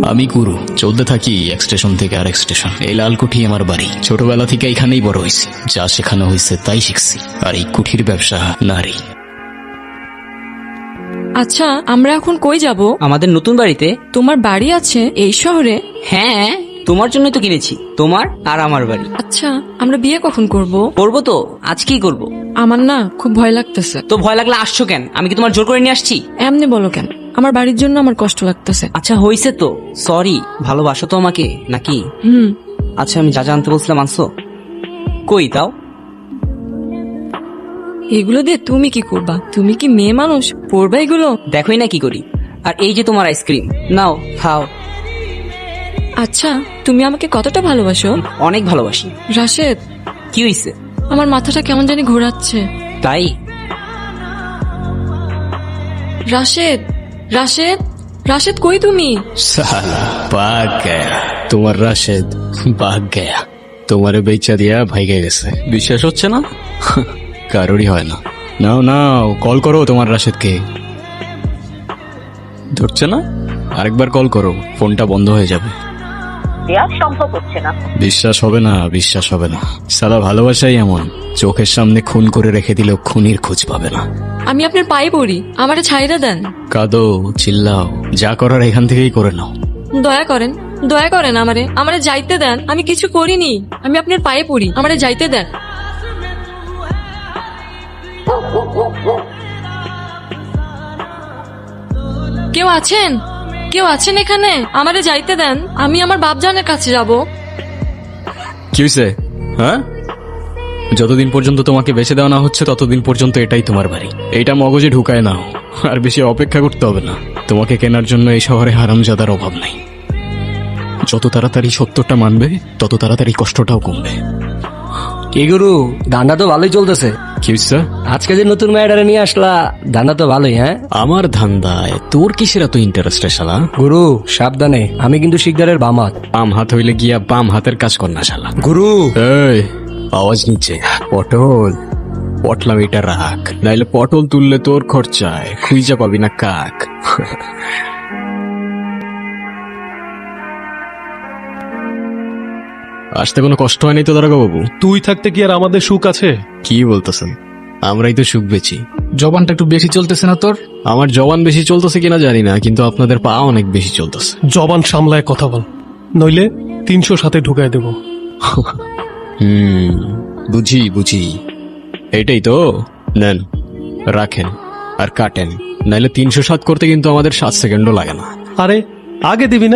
আমি গুরু, চলতে থাকি এক স্টেশন থেকে আরেক স্টেশন। এই লাল কুঠি আমার বাড়ি। ছোটবেলা থেকে এখানেই বড় হয়েছি। যা শেখানো হয়েছে তাই শিখছি। আর এই কুঠির ব্যবসা নারী। আচ্ছা, আমরা এখন কই যাব? আমাদের নতুন বাড়িতে। তোমার বাড়ি আছে এই শহরে? হ্যাঁ, তোমার জন্য তো কিনেছি, তোমার আর আমার বাড়ি। আচ্ছা, আমরা বিয়ে কখন করব? করবো তো, আজকেই করবো। আমার না খুব ভয় লাগতেছে। তো ভয় লাগলে আসছো কেন? আমি কি তোমার জোর করে নিয়ে আসছি? এমনি বলো কেন? আমার বাড়ির জন্য আমার কষ্ট লাগতেছে। আচ্ছা হইছে তো, সরি। ভালোবাসো তো আমাকে নাকি? হুম। আচ্ছা, আমি যা জানতে বলছিলাম আনছো? কই তাও? এগুলো দিয়ে তুমি কি করবা? তুমি কি মেয়ে মানুষ, পড়বা এগুলো? দেখোই না কি করি। আর এই যে তোমার আইসক্রিম, নাও খাও। আচ্ছা, তুমি আমাকে কতটা ভালোবাসো? অনেক ভালোবাসি। রাশেদ, কি হইছে? আমার মাথাটা কেমন জানি ঘোরাচ্ছে। তাই? রাশেদ, রাশেদ, রাশেদ কই তুমি? সালা ভাগ গয়া তোমার রাশেদ, ভাগ গয়া। তোমারে বেচা দিয়া ভাইগে গেছে। বিশ্বাস হচ্ছে না? কারোরই হয় না। নাও নাও, কল করো তোমার রাশেদকে। ধরছে না? আরেকবার কল করো, ফোনটা বন্ধ হয়ে যাবে। দেয়া সম্ভব হচ্ছে না। বিশ্বাস হবে না, বিশ্বাস হবে না। সালা ভালোবাসাই এমন, চোখের সামনে খুন করে রেখে দিলেও খুনির খোঁজ পাবে না। আমি আপনার পায়ে পড়ি, আমারে ছাইরা দেন। কাঁদো, চিল্লাও, যা করার এখান থেকেই করে নাও। দয়া করেন, দয়া করেন, আমারে যাইতে দেন। আমি কিছু করিনি। আমি আপনার পায়ে পড়ি, আমারে যাইতে দেন। কেউ আছেন? কেউ আছেন এখানে? আমারে যাইতে দেন। আমি আমার বাপজানের কাছে যাব। কি হয়েছে? হ্যাঁ, যতদিন পর্যন্ত তোমাকে বেঁচে দেওয়া না হচ্ছে ততদিন পর্যন্ত এটাই তোমার বাড়ি। এইটা মগজে ঢুকায় নাও। আর বেশি অপেক্ষা করতে হবে না। তোমাকে কেনার জন্য এই শহরে হারামজাদার অভাব নাই। যত তাড়াতাড়ি সত্যটা মানবে তত তাড়াতাড়ি কষ্টটাও কমবে। কি গুরু, ধান্দা তো ভালোই চলতেছে। কি হয়েছে? আজকে যে নতুন মেয়েটারে নিয়ে আসলা, ধান্দা তো ভালোই। হ্যাঁ আমার ধান্দায় তোর কিসের এত ইন্টারেস্ট শালা? গুরু, সাবধানে, আমি কিন্তু শিকদারের বাম হাত। বাম হাত হইলে গিয়া বাম হাতের কাজ কর না শালা। গুরু, এই আওয়াজ নিচে। পটল, পটলাম এটা রাখ, নাইলে পটল তুললে তোর খরচায় খুঁজা পাবি না কাক। আসতে কোনো কষ্ট হয়নি তো দারোগা বাবু? তুই থাকতে কি আর আমাদের সুখ আছে? কি বলতেছেন? আমরাই তো সুখ বেছি। জবানটা একটু বেশি চলতেছে না তোর? আমার জবান বেশি চলতেছে কিনা জানি না, কিন্তু আপনাদের পা অনেক বেশি চলতেছে। জবান সামলায় কথা বল, নইলে 300 সাথে ঢুকাই দেব। বুঝি বুঝি। এইটাই তো, নেন রাখেন আর কাটেন, নাইলে 307 করতে কিন্তু আমাদের 7 সেকেন্ডও লাগে না। আরে আগে দিবি না?